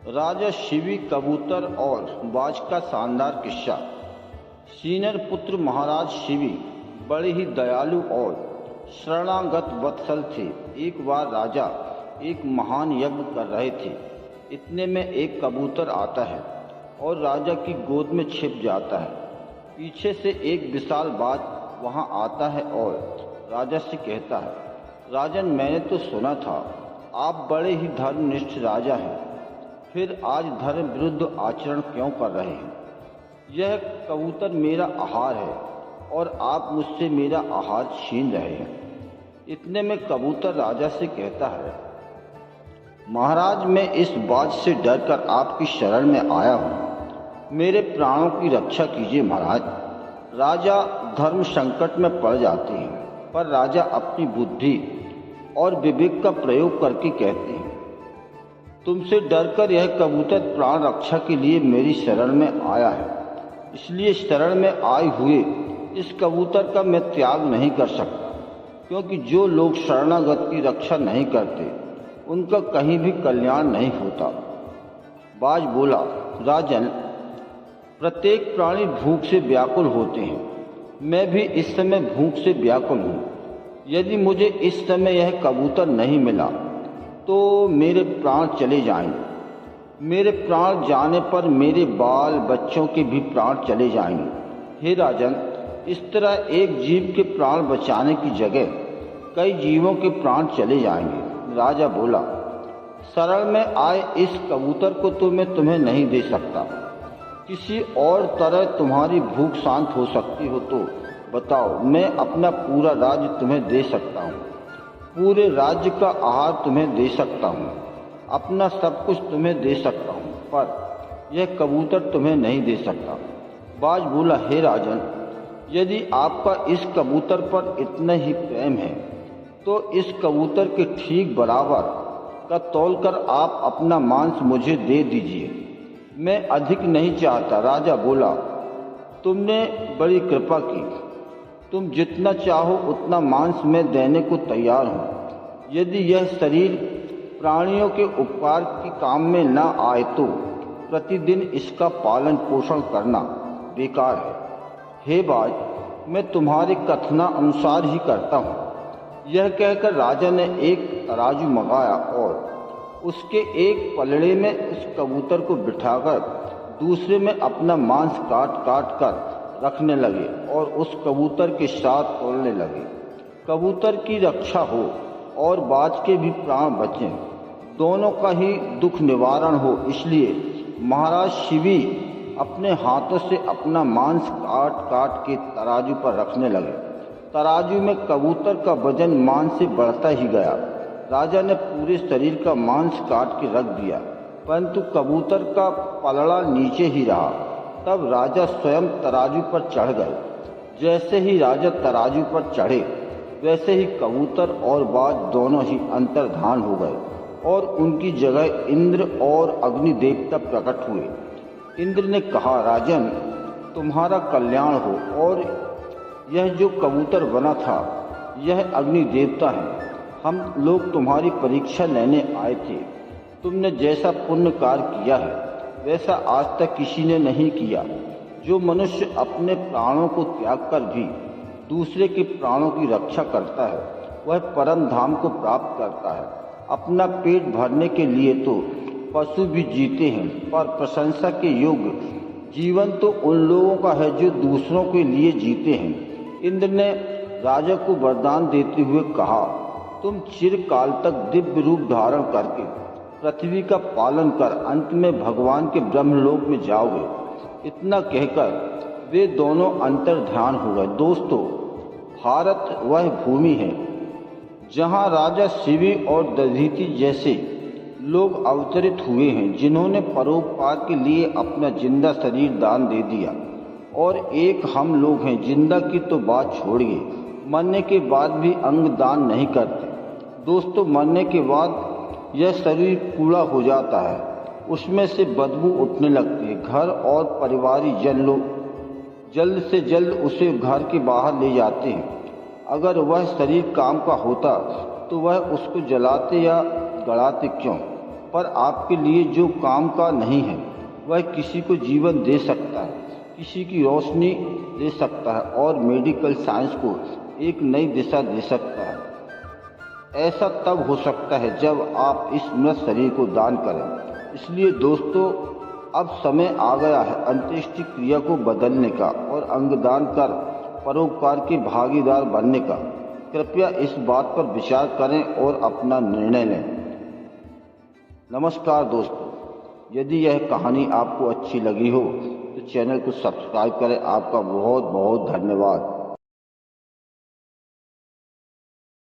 राजा शिवी कबूतर और बाज का शानदार किस्सा। सीनियर पुत्र महाराज शिवी बड़े ही दयालु और शरणागत वत्सल थे। एक बार राजा एक महान यज्ञ कर रहे थे। इतने में एक कबूतर आता है और राजा की गोद में छिप जाता है। पीछे से एक विशाल बाज वहां आता है और राजा से कहता है, राजन, मैंने तो सुना था आप बड़े ही धर्मनिष्ठ राजा हैं, फिर आज धर्म विरुद्ध आचरण क्यों कर रहे हैं? यह कबूतर मेरा आहार है और आप मुझसे मेरा आहार छीन रहे हैं। इतने में कबूतर राजा से कहता है, महाराज, मैं इस बात से डरकर आपकी शरण में आया हूँ, मेरे प्राणों की रक्षा कीजिए महाराज। राजा धर्म संकट में पड़ जाते हैं, पर राजा अपनी बुद्धि और विवेक का प्रयोग करके कहते हैं, तुमसे डरकर यह कबूतर प्राण रक्षा के लिए मेरी शरण में आया है, इसलिए शरण में आए हुए इस कबूतर का मैं त्याग नहीं कर सकता, क्योंकि जो लोग शरणागत की रक्षा नहीं करते उनका कहीं भी कल्याण नहीं होता। बाज बोला, राजन, प्रत्येक प्राणी भूख से व्याकुल होते हैं, मैं भी इस समय भूख से व्याकुल हूँ। यदि मुझे इस समय यह कबूतर नहीं मिला तो मेरे प्राण चले जाएंगे। मेरे प्राण जाने पर मेरे बाल बच्चों के भी प्राण चले जाएंगे। हे राजन, इस तरह एक जीव के प्राण बचाने की जगह कई जीवों के प्राण चले जाएंगे। राजा बोला, शरण में आए इस कबूतर को तो मैं तुम्हें नहीं दे सकता। किसी और तरह तुम्हारी भूख शांत हो सकती हो तो बताओ, मैं अपना पूरा राज्य तुम्हें दे सकता हूँ, पूरे राज्य का आहार तुम्हें दे सकता हूँ, अपना सब कुछ तुम्हें दे सकता हूँ, पर यह कबूतर तुम्हें नहीं दे सकता। बाज बोला, हे राजन, यदि आपका इस कबूतर पर इतना ही प्रेम है तो इस कबूतर के ठीक बराबर का तौलकर आप अपना मांस मुझे दे दीजिए, मैं अधिक नहीं चाहता। राजा बोला, तुमने बड़ी कृपा की, तुम जितना चाहो उतना मांस मैं देने को तैयार हूँ। यदि यह शरीर प्राणियों के उपकार के काम में न आए तो प्रतिदिन इसका पालन पोषण करना बेकार है। हे बाज, मैं तुम्हारे कथना अनुसार ही करता हूँ। यह कहकर राजा ने एक तराजू मंगाया और उसके एक पलड़े में उस कबूतर को बिठाकर दूसरे में अपना मांस काट काट कर रखने लगे और उस कबूतर के साथ तोलने लगे। कबूतर की रक्षा हो और बाज के भी प्राण बचें, दोनों का ही दुख निवारण हो, इसलिए महाराज शिवी अपने हाथों से अपना मांस काट काट के तराजू पर रखने लगे। तराजू में कबूतर का वजन मांस से बढ़ता ही गया। राजा ने पूरे शरीर का मांस काट के रख दिया, परंतु कबूतर का पलड़ा नीचे ही रहा। तब राजा स्वयं तराजू पर चढ़ गए। जैसे ही राजा तराजू पर चढ़े वैसे ही कबूतर और बाज दोनों ही अंतर्धान हो गए और उनकी जगह इंद्र और अग्नि देवता प्रकट हुए। इंद्र ने कहा, राजन, तुम्हारा कल्याण हो, और यह जो कबूतर बना था यह अग्नि देवता है। हम लोग तुम्हारी परीक्षा लेने आए थे। तुमने जैसा पुण्य कार्य किया है वैसा आज तक किसी ने नहीं किया। जो मनुष्य अपने प्राणों को त्याग कर भी दूसरे के प्राणों की रक्षा करता है वह परम धाम को प्राप्त करता है। अपना पेट भरने के लिए तो पशु भी जीते हैं, पर प्रशंसा के योग्य जीवन तो उन लोगों का है जो दूसरों के लिए जीते हैं। इंद्र ने राजा को वरदान देते हुए कहा, तुम चिरकाल तक दिव्य रूप धारण करके पृथ्वी का पालन कर अंत में भगवान के ब्रह्मलोक में जाओगे। इतना कहकर वे दोनों अंतर्ध्यान हो गए। दोस्तों, भारत वह भूमि है जहाँ राजा शिवी और दधीचि जैसे लोग अवतरित हुए हैं, जिन्होंने परोपकार के लिए अपना जिंदा शरीर दान दे दिया। और एक हम लोग हैं, जिंदा की तो बात छोड़िए, मरने के बाद भी अंग दान नहीं करते। दोस्तों, मरने के बाद यह शरीर कूड़ा हो जाता है, उसमें से बदबू उठने लगती है। घर और परिवारीजन लोग जल्द से जल्द उसे घर के बाहर ले जाते हैं। अगर वह शरीर काम का होता तो वह उसको जलाते या गड़ाते क्यों? पर आपके लिए जो काम का नहीं है वह किसी को जीवन दे सकता है, किसी की रोशनी दे सकता है और मेडिकल साइंस को एक नई दिशा दे सकता है। ऐसा तब हो सकता है जब आप इस मृत शरीर को दान करें। इसलिए दोस्तों, अब समय आ गया है अंत्येष्टि क्रिया को बदलने का और अंगदान कर परोपकार के भागीदार बनने का। कृपया इस बात पर विचार करें और अपना निर्णय लें। नमस्कार दोस्तों, यदि यह कहानी आपको अच्छी लगी हो तो चैनल को सब्सक्राइब करें। आपका बहुत बहुत धन्यवाद।